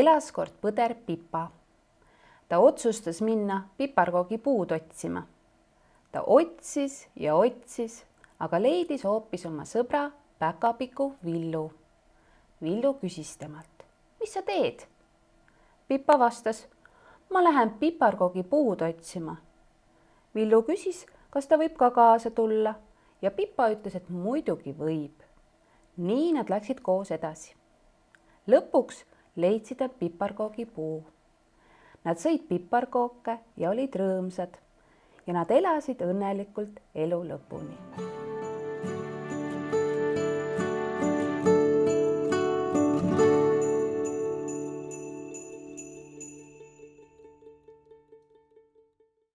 elas kord põder Pipa. Ta otsustas minna piparkoogipuud otsima. Ta otsis ja otsis, aga leidis hoopis oma sõbra Päkapiku Villu. Villu küsis temalt, mis sa teed? Pipa vastas, ma lähen piparkoogipuud otsima. Villu küsis, kas ta võib ka kaasa tulla ja Pipa ütles, et muidugi võib. Nii nad läksid koos edasi. Lõpuks leidsid nad piparkoogipuu. Nad sõid piparkooke ja olid rõõmsad ja nad elasid õnnelikult elu lõpuni.